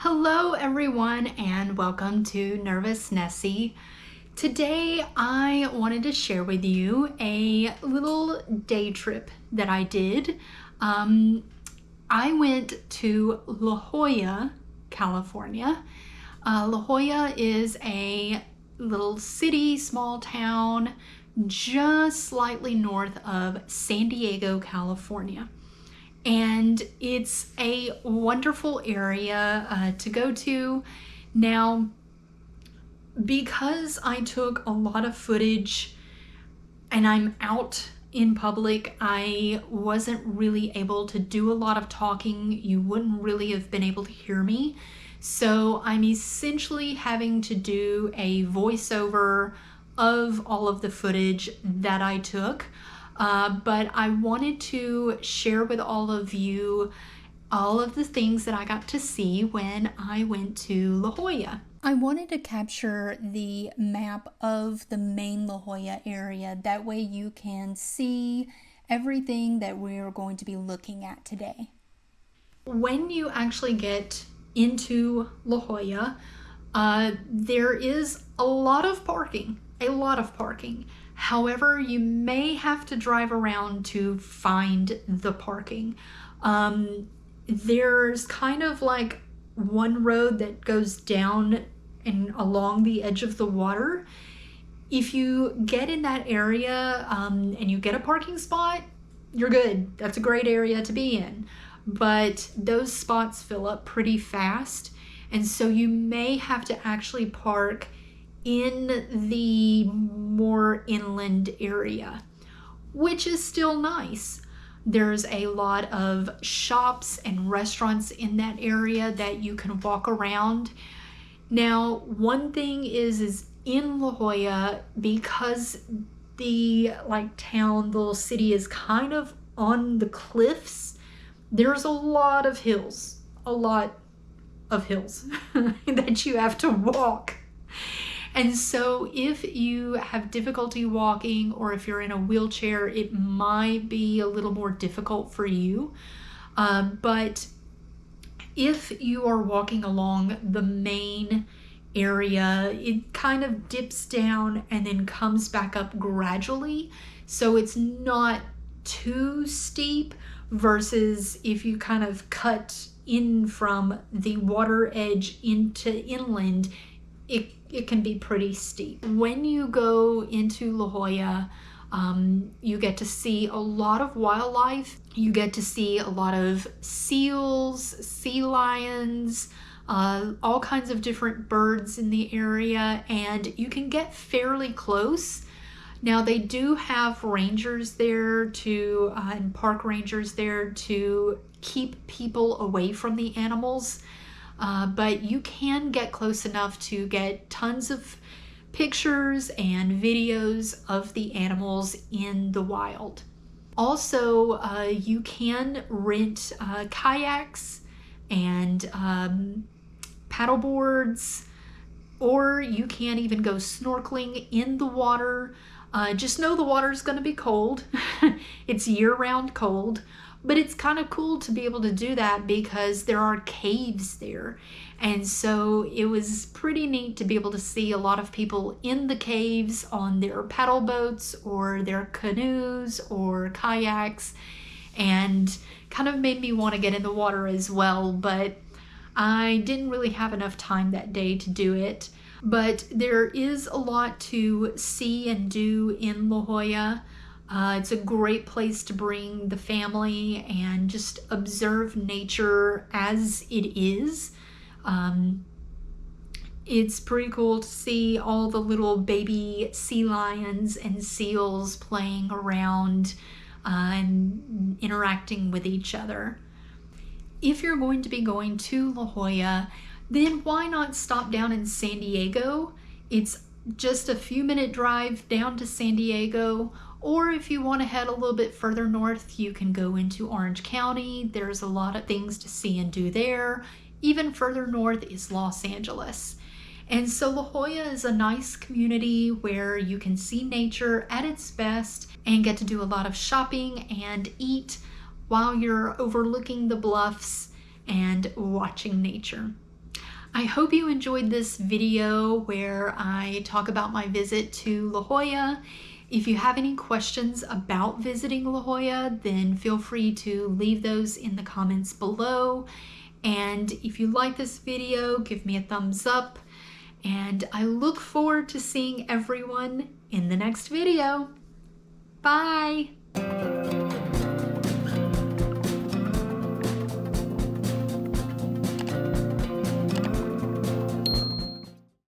Hello everyone and welcome to Nervous Nessie. Today I wanted to share with you a little day trip that I did. I went to La Jolla, California. La Jolla is a little city, small town, just slightly north of San Diego, California. And it's a wonderful area to go to. Now, because I took a lot of footage and I'm out in public, I wasn't really able to do a lot of talking. You wouldn't really have been able to hear me. So I'm essentially having to do a voiceover of all of the footage that I took. But I wanted to share with all of you all of the things that I got to see when I went to La Jolla. I wanted to capture the map of the main La Jolla area. That way you can see everything that we're going to be looking at today. When you actually get into La Jolla, there is a lot of parking. However, you may have to drive around to find the parking. There's kind of like one road that goes down and along the edge of the water. If you get in that area and you get a parking spot, you're good. That's a great area to be in. But those spots fill up pretty fast, and so you may have to actually park in the more inland area, which is still nice. There's a lot of shops and restaurants in that area that you can walk around. Now, one thing is in La Jolla, because the town, the little city is kind of on the cliffs, there's a lot of hills that you have to walk. And so if you have difficulty walking, or if you're in a wheelchair, it might be a little more difficult for you. But if you are walking along the main area, it kind of dips down and then comes back up gradually. So it's not too steep, versus if you kind of cut in from the water edge into inland, it can be pretty steep. When you go into La Jolla, you get to see a lot of wildlife. You get to see a lot of seals, sea lions, all kinds of different birds in the area, and you can get fairly close. Now, they do have rangers there and park rangers there to keep people away from the animals. But you can get close enough to get tons of pictures and videos of the animals in the wild. Also, you can rent kayaks and paddleboards, or you can even go snorkeling in the water. Just know the water is going to be cold. It's year-round cold. But it's kind of cool to be able to do that because there are caves there. And so it was pretty neat to be able to see a lot of people in the caves on their paddle boats or their canoes or kayaks, and kind of made me want to get in the water as well. But I didn't really have enough time that day to do it. But there is a lot to see and do in La Jolla. It's a great place to bring the family and just observe nature as it is. It's pretty cool to see all the little baby sea lions and seals playing around and interacting with each other. If you're going to be going to La Jolla, then why not stop down in San Diego? It's just a few minute drive down to San Diego. Or if you want to head a little bit further north, you can go into Orange County. There's a lot of things to see and do there. Even further north is Los Angeles. And so La Jolla is a nice community where you can see nature at its best and get to do a lot of shopping and eat while you're overlooking the bluffs and watching nature. I hope you enjoyed this video where I talk about my visit to La Jolla. If you have any questions about visiting La Jolla, then feel free to leave those in the comments below. And if you like this video, give me a thumbs up. And I look forward to seeing everyone in the next video. Bye!